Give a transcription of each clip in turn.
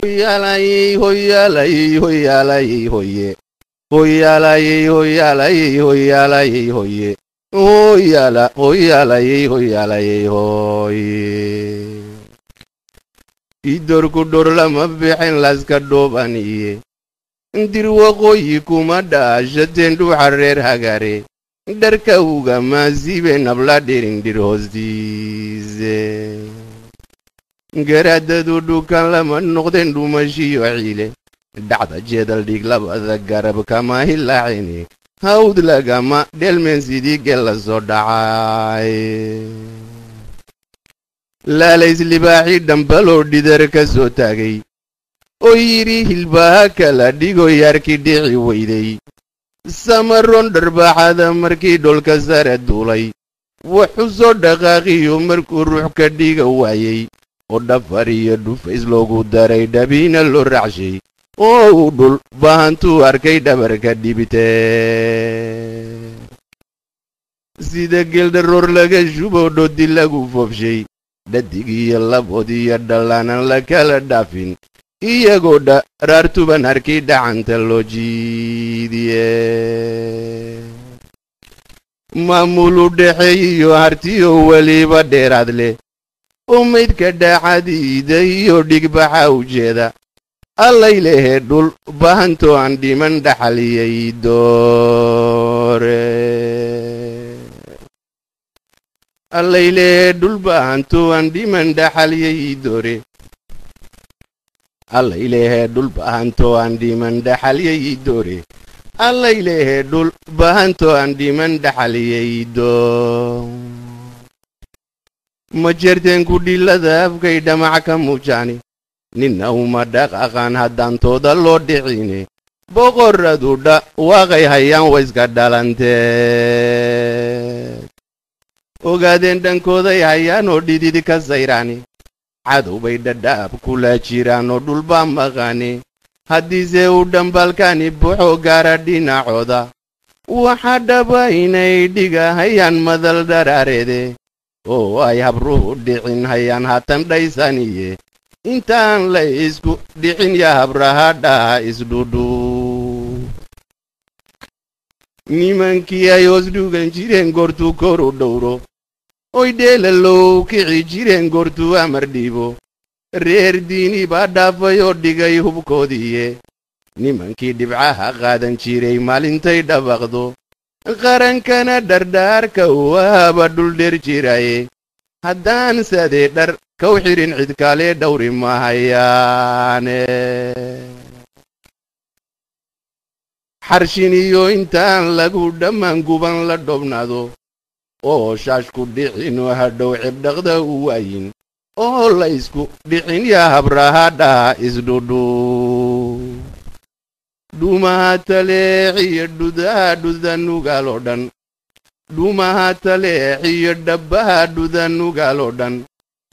Hoyalay, hoyalay, hoyalay, hoye. Hoyalay, hoyalay, hoyalay, hoye. Hoyala, hoyalay, hoyalay, hoye. Idor kudor lama bixin laska doobaniye. Ndir waqooyi kuma dhaashateen hareer hagare. Dharka ugama siibe nabla dhirindir hoostiise. Garaadadu dhukan lama noqdeen dhumashiyo ciile. Dhacda jeedal dhig labada garab kama hilaacine. Hawd lagama dhelmen sidii gel la soo dhacay. Laalays libaaxi dhambaloo dhidar ka soo taagay. Oo yidhi hilbaha kala dhigo yarki dhici weyday. Samaroon dharbaaxada markii dholka sare duulay. Wuxuu soo dhaqaaqiyo markuu ruux ka dhiga waayay. Oo dhafar iyo dhufays loogu daray dhabiina loo raacshay. Oo uu dhul bahantuu arkay dhabarka dhibitee. Sida geeldaroor laga shubo dhoodi lagu foofshay. Dhadig iyo labood iyo dhallaanan la kala dhaafin. Iyagoo dharaartuban arkay dhacanta loo jiidiye. Maamulu dhexeeyo hartiyo weliba dheeraad leh. Oo maydka dhacadiida iyo dhigbaxa ujeeda. Allay lehe dhul bahantoo aan dhiman dhaxaliyay doore. Allay lehe dhul bahantoo aan dhiman dhaxaliyay doore. Allay lehe dhul bahantoo aan dhiman dhaxaliyay doore. Allay lehe dhul bahantoo aan dhiman dhaxaliyay doore. Ma jirteen ku dhilada afkay dhamac ka muujaani. Ninna uma dhaqaqaan haddaan tooda loo dhicine. Boqorradu waaqay hayaan wayska dhalantee. Ogaadeen dhankooday hayaan oo dhidid ka sayraani. Cadow bay dhadhaab kula jiraan oo dhulbaa maqaani. Haddiise u dhambalkaani buuxoo gaara dhinacooda. Waxaa dhaba inay dhiga hayaan madal daraareede. Oo ay habruhu dhicin hayaan haatan dhaysaniye. Intaan la isku dhicin yaa habraha dhaha isdhudhu. Nimankii ay hoos dhugan jireen goortuu kor u dhowro. Oy dheelalow kici jireen goortuu amar dhiibo. Reer diini baa dhaafay oo dhigay hubkoodiiye. Nimankii dhibcaha qaadan jiray maalintay dhabaqdo. Qarankana dhardhaarka waaba dhul dheer jiraye. Haddaan sadee dhar kaw xirin cid kale dhowri mahayaane. Xarshin iyo intaan lagu dhammaan guban la dhobnaado. Oo shaashku dhicin oo hadhow cibdhaqda u waayin. Oo la isku dhicin yaa habraha dhaha isdhudhu. Dhumaha taleexiyo dhudaha dhudanugaaloo dhan. Dhumaha taleexiyo dhabbaha dhudanugaaloo dhan.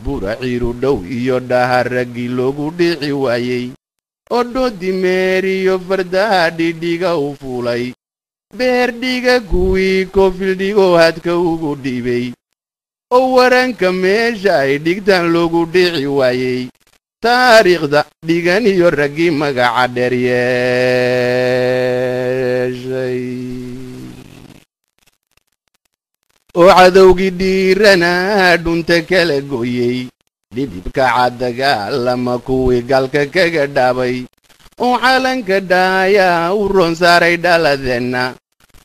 Bura ciiru dhow iyo dhaha raggii loogu dhici waayey. Oo dhoodi meeriyo fardaha dhidhiga u fuulay. Beer dhiga kuwii koofildhigoo hadka ugu dhiibay. Oo waranka meesha ay dhigtaan loogu dhici waayey. Taariikhda dhigan iyo raggii magaca dheer yeeshay. Oo cadowgii dhiirana dhunta kala gooyey. Dhidibka caddagaalama kuwii galka kaga dhaabay. Oo calanka dhaaya u roon saaray dhaladeenna.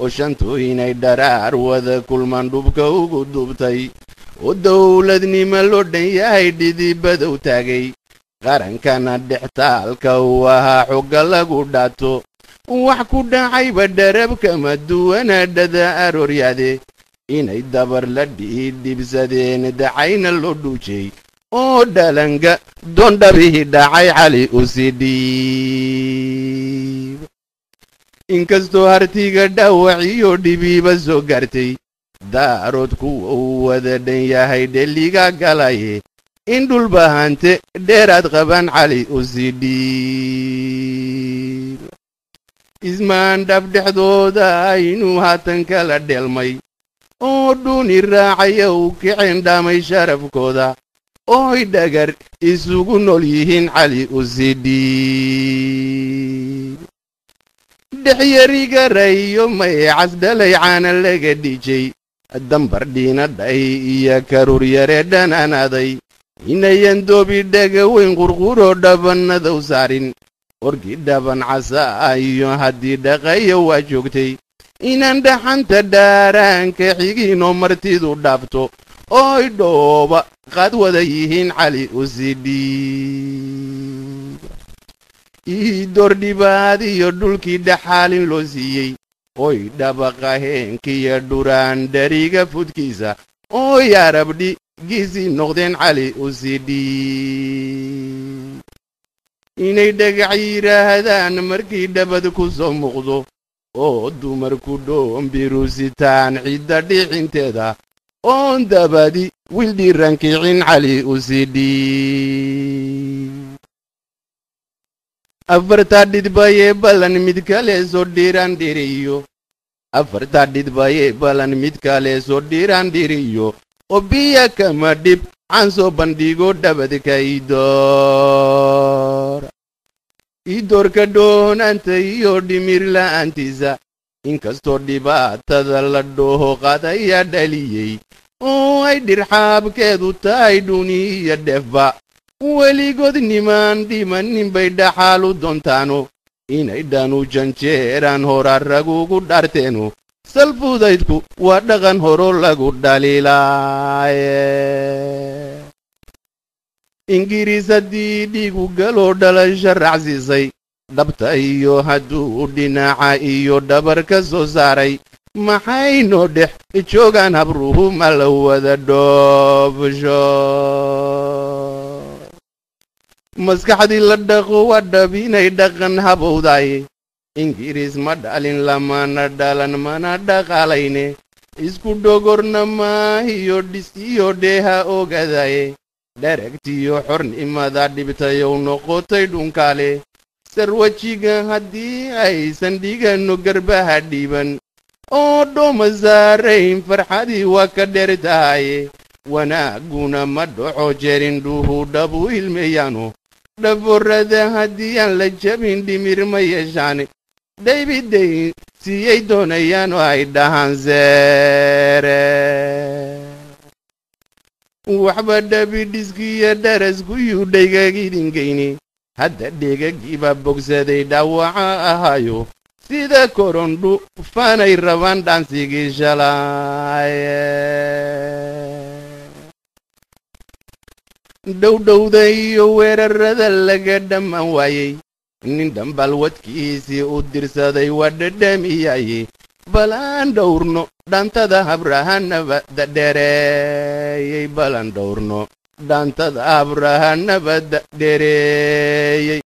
Oo shantu inay dharaar wada kulman dhubka ugu dubtay. Oo dowladnimo loo dhan yahay dhidibadow taagay. Qarankana dhextaalka u ahaa xogga lagu dhaato. Wax ku dhacayba dharabkama duwana dhada arooryaade. Inay dabar la dhibsadeen dacayna loo dhuujay. Oo dhalanga doondhabihii dhacay cali u sii dhiib. Inkastoo hartiga dhaawaciyo dhibiiba soo gaartay. Daarood kuwa uu wada dhan yahay dheliga galaye. In dhul bahante dheeraad qaban cali u sii dhiib. Ismaan dhab dhexdooda inuu haatan kala dheelmay. Oo dhuuni raacaya u kicin dhaamay sharafkooda. ooy dhagar isugu nool yihiin cali usidhiib dhexyarigarayo may casdhalay caana laga dhijay dambar dhiinadhay iyo karuur yare dhananaday inayan doobi dhaga weyn qurquroo dhabannadow saarin orgi dhaban casa iyo haddii dhaqayo waa joogtay inaan dhaxanta dhaaraanka xigiinoo martidu dhaafto ooy dhooba qaad wada yihiin cali usidhiib ii doordhibaad iyo dhulkii dhaxaalin loo siiyey ooy dhabaqa heenkiyo dhuraan dhariga fudkiisa ooy arabdhigiisii noqdeen cali usidhiib inay dhagax yidhaahdaan markii dhabad ku soo muuqdo oo dumarku dhoombirusitaan cidda dhicinteeda oon dabadi wildhiiran kicin cali usidhiib afartaa dhidbayee ballan mid kale soo dhiiraan dhiriyo afartaa dhidbayee ballan mid kale soo dhiiraan dhiriyo oo biya kama dhib aan soo bandhigo dhabadka idoorka dhoonaanta iyo dhimir la'aantiisa inkastoo dhibaatada la dhooho qadaya dhaliyey oo ay dhirxaabkeedu tahay dhuniya dhefba weligood nimaan dhimanin bay dhaxaalu doontaano inay dhanu janjeeraan hora ragugu dharteeno salfudaydku waa dhaqan horo lagu dhaliilaaye ingiriis haddii dhiigu galoo dhalasha raacsiisay dhabta iyo hadduu dhinaca iyo dhabar ka soo saaray maxaynoo dhex joogaan habruhu ma la wada dhoobsho maskaxdii la dhaqo waa dhab inay dhaqan habowdaye ingiriis ma dhalin lamana dhalan mana dhaqaalayne isku dhogorna maahiyo dhis iyo dheeha ogadaye dharagtiyo xornimada dhibtayow noqotay dhunkaale sarwajiga haddii aysan dhigano garbaha dhiiban oo dhooma saarayn farxadii waa ka dheer tahaye wanaaguna ma dhaco jeerindhuhu dhabu ilmeeyaano dhaborrada haddii aan la jabin dhimir ma yeeshaan dhaybiday siiyey doonayaan oo ay dhahaan seere waxba dhabidhiskiyo dharaskuyuu dhaygagidingayni hadda dhegagiiba bogsaday dhaawaca ahaayo sida korondhu faanay rabaan dhaansigii shalaaye dhowdhowda iyo weerarada laga dhammaan waayey nin dhambal wadkiisii u dirsaday waa dhadhamiyaye balaan dhowrno dhaantada habrahanabada dhereeyey balan dhowrno dhaantada habrahanabada dhereeyey